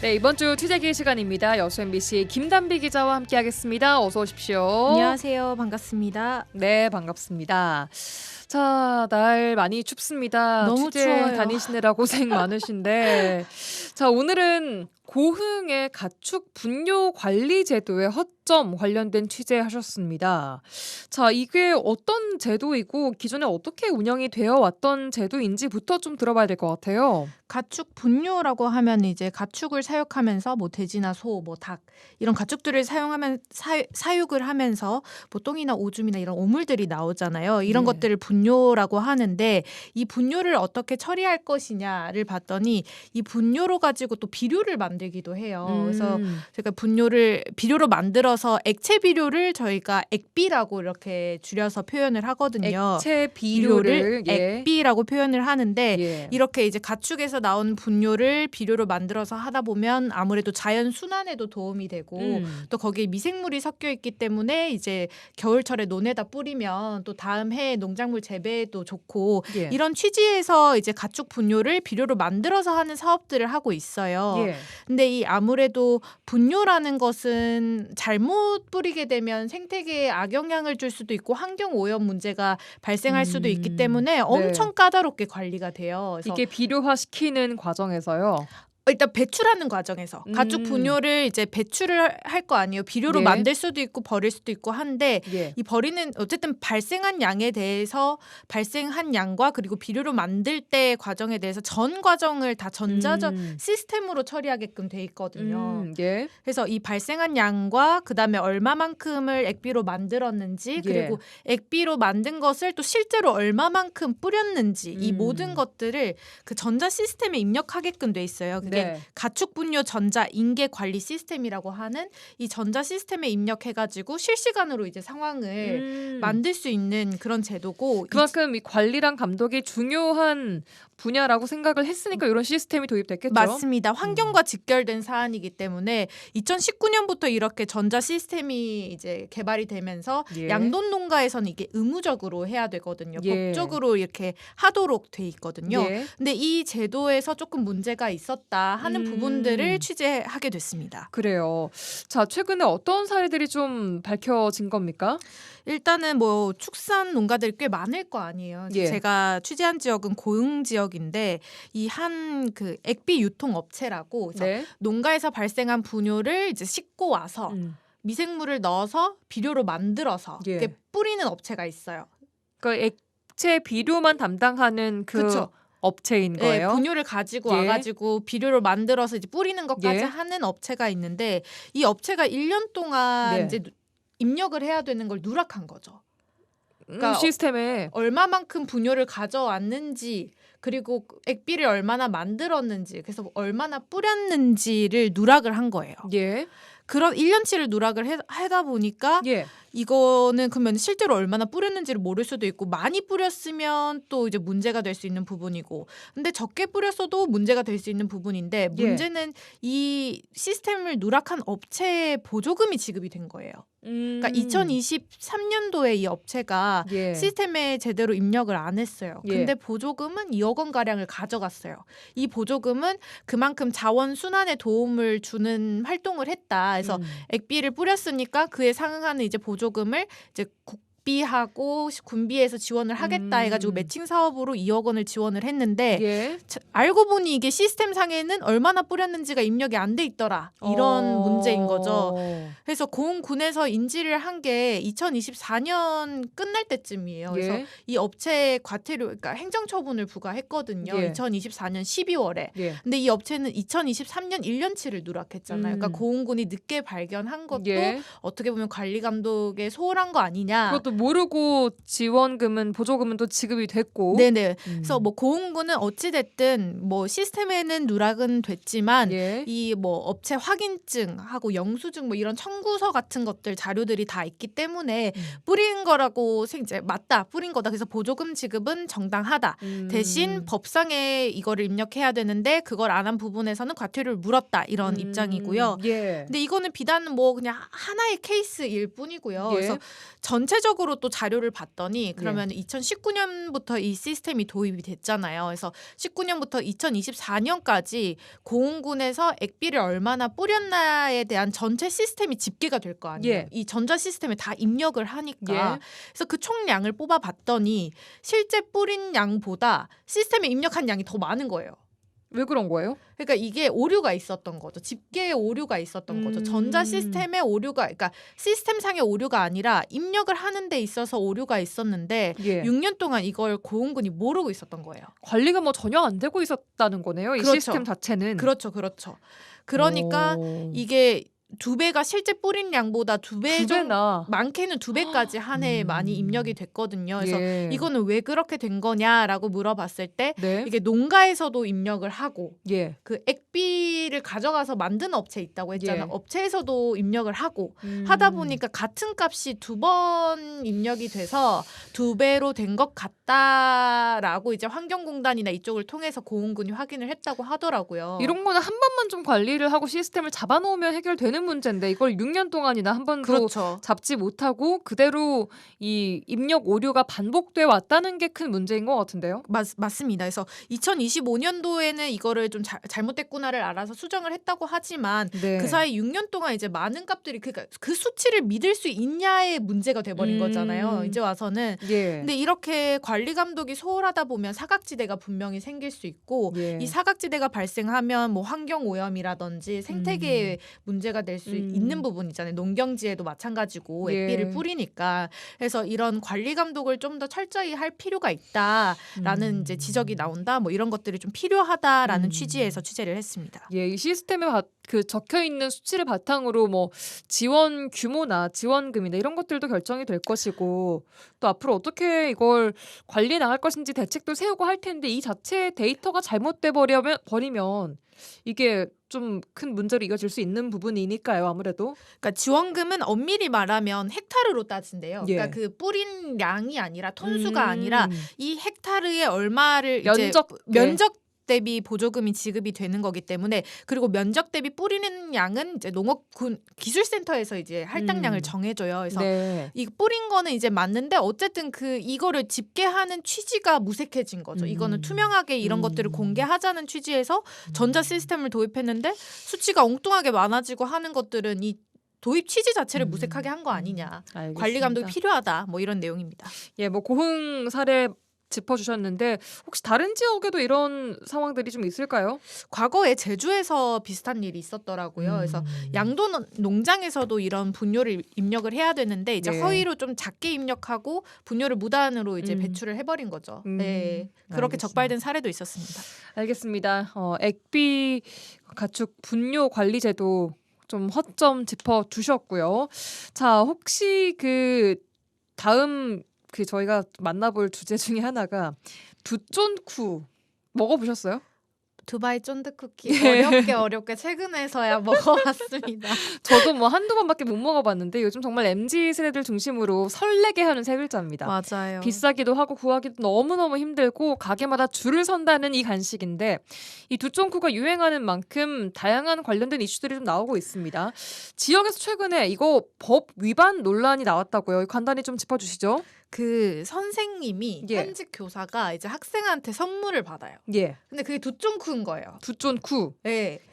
네, 이번 주 취재기 시간입니다. 여수 MBC 김단비 기자와 함께하겠습니다. 어서 오십시오. 안녕하세요. 반갑습니다. 네, 반갑습니다. 자, 날 많이 춥습니다. 너무 취재 추워요. 다니시느라 고생 많으신데 자, 오늘은 고흥의 가축 분뇨 관리 제도의 허점 관련된 취재하셨습니다. 자, 이게 어떤 제도이고 기존에 어떻게 운영이 되어 왔던 제도인지부터 좀 들어봐야 될 것 같아요. 가축 분뇨라고 하면 이제 가축을 사육하면서 뭐 돼지나 소, 뭐 닭 이런 가축들을 사육을 하면서 뭐 똥이나 오줌이나 이런 오물들이 나오잖아요. 이런 네. 것들을 분뇨라고 하는데 이 분뇨를 어떻게 처리할 것이냐를 봤더니 이 분뇨로 가지고 또 비료를 만들기도 해요. 그래서 제가 비료로 만들어서 액체 비료를 저희가 액비라고 이렇게 줄여서 표현을 하거든요. 액체 비료를 액비라고 표현을 하는데 예. 이렇게 이제 가축에서 나온 분뇨를 비료로 만들어서 하다 보면 아무래도 자연 순환에도 도움이 되고 또 거기에 미생물이 섞여 있기 때문에 이제 겨울철에 논에다 뿌리면 또 다음 해에 농작물 재배에도 좋고 예. 이런 취지에서 이제 가축 분뇨를 비료로 만들어서 하는 사업들을 하고 있어요. 예. 근데 이 아무래도 분뇨라는 것은 잘못 뿌리게 되면 생태계에 악영향을 줄 수도 있고 환경 오염 문제가 발생할 수도 있기 때문에 엄청 까다롭게 관리가 돼요. 그래서 이게 비료화 시키는 과정에서요. 일단 배출하는 과정에서 가축 분뇨를 이제 배출을 할 거 아니에요. 비료로 예. 만들 수도 있고 버릴 수도 있고 한데 예. 이 버리는 어쨌든 발생한 양에 대해서 발생한 양과 그리고 비료로 만들 때 과정에 대해서 전 과정을 다 전자적 시스템으로 처리하게끔 돼 있거든요. 예. 그래서 이 발생한 양과 그다음에 얼마만큼을 액비로 만들었는지 그리고 액비로 만든 것을 또 실제로 얼마만큼 뿌렸는지 이 모든 것들을 그 전자 시스템에 입력하게끔 돼 있어요. 그게 가축 분뇨 전자 인계 관리 시스템이라고 하는 이 전자 시스템에 입력해가지고 실시간으로 이제 상황을 만들 수 있는 그런 제도고 그만큼 이 관리랑 감독이 중요한 분야라고 생각을 했으니까 이런 시스템이 도입됐겠죠. 맞습니다. 환경과 직결된 사안이기 때문에 2019년부터 이렇게 전자 시스템이 이제 개발이 되면서 양돈 농가에서는 이게 의무적으로 해야 되거든요. 법적으로 이렇게 하도록 돼 있거든요. 근데 이 제도에서 조금 문제가 있었다 하는 부분들을 취재하게 됐습니다. 그래요. 자, 최근에 어떤 사례들이 좀 밝혀진 겁니까? 일단은 뭐 축산 농가들이 꽤 많을 거 아니에요. 제가 취재한 지역은 고흥 지역인데 이 한 그 액비 유통 업체라고 농가에서 발생한 분뇨를 이제 싣고 와서 미생물을 넣어서 비료로 만들어서 이렇게 뿌리는 업체가 있어요. 그러니까 액체 비료만 담당하는 그쵸. 업체인 거예요. 네, 분뇨를 가지고 와가지고 비료를 만들어서 이제 뿌리는 것까지 하는 업체가 있는데 이 업체가 1년 동안 이제 입력을 해야 되는 걸 누락한 거죠. 그러니까 시스템에 얼마만큼 분뇨를 가져왔는지 그리고 액비를 얼마나 만들었는지 그래서 얼마나 뿌렸는지를 누락을 한 거예요. 그런 1년치를 누락을 하다 보니까 이거는 그러면 실제로 얼마나 뿌렸는지를 모를 수도 있고 많이 뿌렸으면 또 이제 문제가 될 수 있는 부분이고 근데 적게 뿌렸어도 문제가 될 수 있는 부분인데 문제는 이 시스템을 누락한 업체에 보조금이 지급이 된 거예요. 그러니까 2023년도에 이 업체가 시스템에 제대로 입력을 안 했어요. 근데 보조금은 2억 원 가량을 가져갔어요. 이 보조금은 그만큼 자원 순환에 도움을 주는 활동을 했다. 그래서 액비를 뿌렸으니까 그에 상응하는 이제 보조금을 이제 국비하고 군비에서 지원을 하겠다 해가지고 매칭 사업으로 2억 원을 지원을 했는데 알고 보니 이게 시스템 상에는 얼마나 뿌렸는지가 입력이 안 돼 있더라. 이런 문제인 거죠. 그래서 고흥군에서 인지를 한 게 2024년 끝날 때쯤이에요. 그래서 이 업체에 과태료, 그러니까 행정처분을 부과했거든요. 2024년 12월에. 근데 이 업체는 2023년 1년치를 누락했잖아요. 그러니까 고흥군이 늦게 발견한 것도 어떻게 보면 관리 감독에 소홀한 거 아니냐. 그것도 모르고 지원금은 보조금은 또 지급이 됐고. 네네. 그래서 뭐 고흥군은 어찌 됐든 뭐 시스템에는 누락은 됐지만 이 뭐 업체 확인증하고 영수증 뭐 이런 청구서 같은 것들 자료들이 다 있기 때문에 뿌린 거라고 이제 맞다 뿌린 거다. 그래서 보조금 지급은 정당하다. 대신 법상에 이거를 입력해야 되는데 그걸 안 한 부분에서는 과태료를 물었다 이런 입장이고요. 근데 이거는 비단 뭐 그냥 하나의 케이스일 뿐이고요. 그래서 전체적으로 추가적으로 또 자료를 봤더니 그러면 2019년부터 이 시스템이 도입이 됐잖아요. 그래서 19년부터 2024년까지 고흥군에서 액비를 얼마나 뿌렸나에 대한 전체 시스템이 집계가 될 거 아니에요. 이 전자 시스템에 다 입력을 하니까. 그래서 그 총량을 뽑아봤더니 실제 뿌린 양보다 시스템에 입력한 양이 더 많은 거예요. 왜 그런 거예요? 그러니까 이게 오류가 있었던 거죠. 집계에 오류가 있었던 거죠. 전자 시스템에 오류가, 그러니까 시스템상의 오류가 아니라 입력을 하는 데 있어서 오류가 있었는데 6년 동안 이걸 고흥군이 모르고 있었던 거예요. 관리가 뭐 전혀 안 되고 있었다는 거네요. 이 시스템 자체는. 그렇죠. 그러니까 이게 2배가 실제 뿌린 양보다 2배 정도, 많게는 2배까지 한 해에 많이 입력이 됐거든요. 그래서 이거는 왜 그렇게 된 거냐라고 물어봤을 때 이게 농가에서도 입력을 하고 그 액비를 가져가서 만든 업체 있다고 했잖아요. 업체에서도 입력을 하고 하다 보니까 같은 값이 2번 입력이 돼서 2배로 된 것 같다라고 이제 환경공단이나 이쪽을 통해서 고흥군이 확인을 했다고 하더라고요. 이런 거는 한 번만 좀 관리를 하고 시스템을 잡아놓으면 해결되는 문제인데 이걸 6년 동안이나 한 번도 잡지 못하고 그대로 이 입력 오류가 반복돼 왔다는 게 큰 문제인 것 같은데요. 맞습니다. 그래서 2025년도에는 이거를 좀 잘못됐구나를 알아서 수정을 했다고 하지만 그 사이 6년 동안 이제 많은 값들이 그러니까 그 수치를 믿을 수 있냐의 문제가 돼버린 거잖아요. 이제 와서는. 근데 이렇게 관리 감독이 소홀하다 보면 사각지대가 분명히 생길 수 있고 이 사각지대가 발생하면 뭐 환경 오염이라든지 생태계에 문제가 될 수 있는 부분이잖아요. 농경지에도 마찬가지고 액비를 뿌리니까. 그래서 이런 관리 감독을 좀 더 철저히 할 필요가 있다라는 이제 지적이 나온다. 뭐 이런 것들이 좀 필요하다라는 취지에서 취재를 했습니다. 이 시스템에 그 적혀 있는 수치를 바탕으로 뭐 지원 규모나 지원금이나 이런 것들도 결정이 될 것이고 또 앞으로 어떻게 이걸 관리해 나갈 것인지 대책도 세우고 할 텐데 이 자체 데이터가 잘못돼 버리면 이게 좀 큰 문제로 이어질 수 있는 부분이니까요. 아무래도. 그러니까 지원금은 엄밀히 말하면 헥타르로 따진대요. 그러니까 그 뿌린 양이 아니라 톤수가 아니라 이 헥타르에 얼마를 면적 대비 보조금이 지급이 되는 거기 때문에 그리고 면적 대비 뿌리는 양은 이제 농업군 기술센터에서 이제 할당량을 정해줘요. 그래서 이 뿌린 거는 이제 맞는데 어쨌든 이거를 집계하는 취지가 무색해진 거죠. 이거는 투명하게 이런 것들을 공개하자는 취지에서 전자 시스템을 도입했는데 수치가 엉뚱하게 많아지고 하는 것들은 이 도입 취지 자체를 무색하게 한 거 아니냐. 알겠습니다. 관리 감독이 필요하다. 뭐 이런 내용입니다. 뭐 고흥 사례 짚어주셨는데 혹시 다른 지역에도 이런 상황들이 좀 있을까요? 과거에 제주에서 비슷한 일이 있었더라고요. 그래서 양도 농장에서도 이런 분뇨를 입력을 해야 되는데 이제 허위로 좀 작게 입력하고 분뇨를 무단으로 이제 배출을 해버린 거죠. 그렇게 알겠습니다. 적발된 사례도 있었습니다. 알겠습니다. 액비 가축 분뇨 관리 제도 좀 허점 짚어주셨고요. 자, 혹시 그 다음 저희가 만나볼 주제 중에 하나가 두쫀쿠 먹어보셨어요? 두바이 쫀득 쿠키 어렵게 최근에서야 먹어봤습니다. 저도 뭐 한두 번밖에 못 먹어봤는데 요즘 정말 MZ 세대들 중심으로 설레게 하는 세 글자입니다. 맞아요. 비싸기도 하고 구하기도 너무너무 힘들고 가게마다 줄을 선다는 이 간식인데 이 두쫀쿠가 유행하는 만큼 다양한 관련된 이슈들이 좀 나오고 있습니다. 지역에서 최근에 이거 법 위반 논란이 나왔다고요. 간단히 좀 짚어주시죠. 그 선생님이 현직 교사가 이제 학생한테 선물을 받아요. 근데 그게 두쫀쿠인 거예요. 두쫀쿠.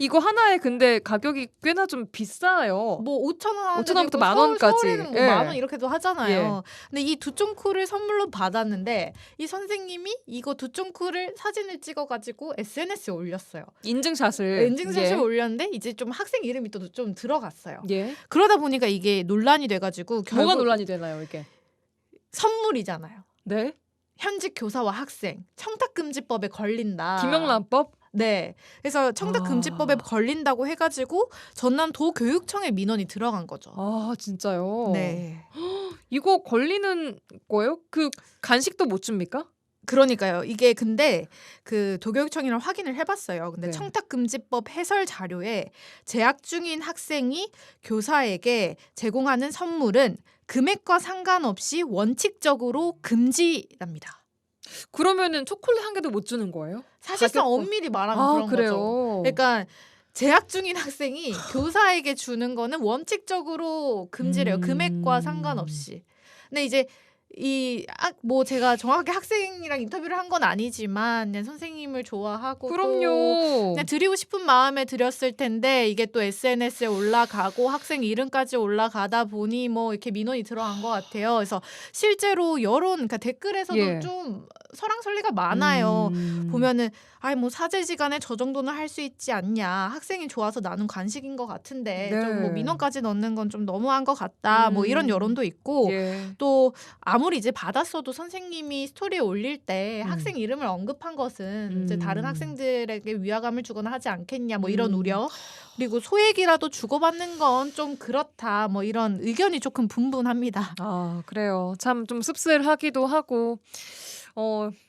이거 하나에 근데 가격이 꽤나 좀 비싸요. 뭐 5,000원부터 10,000원까지. 서울에는 뭐 10,000원 이렇게도 하잖아요. 근데 이 두쫀쿠를 선물로 받았는데 이 선생님이 이거 두쫀쿠를 사진을 찍어가지고 SNS에 올렸어요. 인증샷을 올렸는데 이제 좀 학생 이름이 또 좀 들어갔어요. 그러다 보니까 이게 논란이 돼가지고 뭐가 논란이 되나요, 이게? 선물이잖아요. 네. 현직 교사와 학생 청탁금지법에 걸린다. 김영란법? 네. 그래서 청탁금지법에 걸린다고 해가지고 전남 도교육청에 민원이 들어간 거죠. 아 진짜요? 네. 이거 걸리는 거예요? 그 간식도 못 줍니까? 그러니까요. 이게 근데 그 도교육청이랑 확인을 해봤어요. 근데 청탁금지법 해설 자료에 재학 중인 학생이 교사에게 제공하는 선물은 금액과 상관없이 원칙적으로 금지랍니다. 그러면은 초콜릿 한 개도 못 주는 거예요? 사실상 엄밀히 말하면 그런 거죠. 그러니까 재학 중인 학생이 교사에게 주는 거는 원칙적으로 금지래요. 금액과 상관없이. 근데 이제 뭐 제가 정확하게 학생이랑 인터뷰를 한 건 아니지만 그냥 선생님을 좋아하고 또 그럼요. 그냥 드리고 싶은 마음에 드렸을 텐데 이게 또 SNS에 올라가고 학생 이름까지 올라가다 보니 뭐 이렇게 민원이 들어간 것 같아요. 그래서 실제로 그러니까 댓글에서도 예. 좀 설왕설래가 많아요. 보면은 뭐 사제지간에 저 정도는 할 수 있지 않냐. 학생이 좋아서 나눈 간식인 것 같은데 네. 좀 뭐 민원까지 넣는 건 좀 너무한 것 같다. 뭐 이런 여론도 있고 예. 또 아무리 이제 받았어도 선생님이 스토리에 올릴 때 학생 이름을 언급한 것은 이제 다른 학생들에게 위화감을 주거나 하지 않겠냐 뭐 이런 우려 그리고 소액이라도 주고받는 건 좀 그렇다 뭐 이런 의견이 조금 분분합니다. 아, 그래요. 참 좀 씁쓸하기도 하고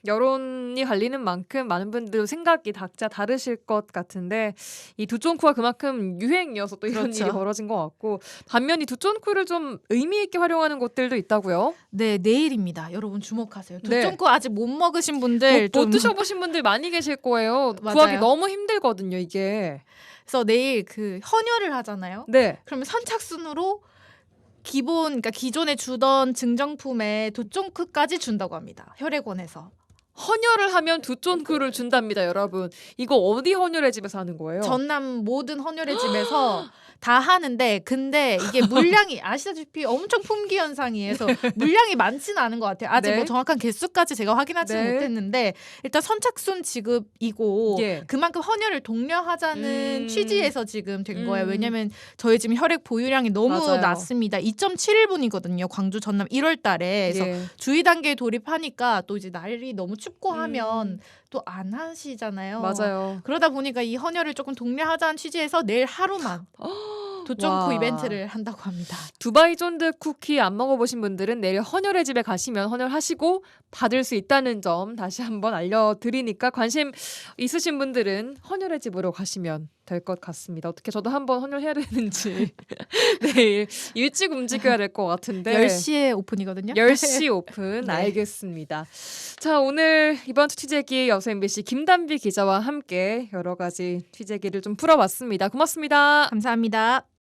여론이 갈리는 만큼 많은 분들 생각이 각자 다르실 것 같은데 이 두쫑쿠가 그만큼 유행이어서 또 이런 그렇죠. 일이 벌어진 것 같고 반면 이 두쫑쿠를 좀 의미 있게 활용하는 곳들도 있다고요? 네, 내일입니다. 여러분 주목하세요. 네. 두쫑쿠 아직 못 먹으신 분들 못 드셔보신 분들 많이 계실 거예요. 맞아요. 구하기 너무 힘들거든요, 이게. 그래서 내일 그 헌혈을 하잖아요. 네. 그러면 선착순으로 그러니까 기존에 주던 증정품에 두쫑쿠까지 준다고 합니다. 혈액원에서. 헌혈을 하면 두쫑쿠를 준답니다, 여러분. 이거 어디 헌혈의 집에서 하는 거예요? 전남 모든 헌혈의 집에서 다 하는데 근데 이게 물량이 아시다시피 엄청 품귀 현상이에서 물량이 많지는 않은 것 같아요. 아직 네. 뭐 정확한 개수까지 제가 확인하지는 네. 못했는데 일단 선착순 지급이고 예. 그만큼 헌혈을 독려하자는 취지에서 지금 된 거예요. 왜냐면 저희 지금 혈액 보유량이 너무 맞아요. 낮습니다. 2.71분이거든요. 광주 전남 1월 달에. 그래서 예. 주의 단계에 돌입하니까 또 이제 날이 너무 춥고 하면 또 안 하시잖아요. 맞아요. 그러다 보니까 이 헌혈을 조금 독려하자는 취지에서 내일 하루만 두쫑쿠 와. 이벤트를 한다고 합니다. 두바이 쫀드 쿠키 안 먹어보신 분들은 내일 헌혈의 집에 가시면 헌혈하시고 받을 수 있다는 점 다시 한번 알려드리니까 관심 있으신 분들은 헌혈의 집으로 가시면 될 것 같습니다. 어떻게 저도 한번 헌혈해야 되는지 내일 일찍 움직여야 될 것 같은데 10시에 오픈이거든요. 10시 오픈. 네. 알겠습니다. 자, 오늘 이번 주 취재기 여수 MBC 김단비 기자와 함께 여러 가지 취재기를 좀 풀어봤습니다. 고맙습니다. 감사합니다.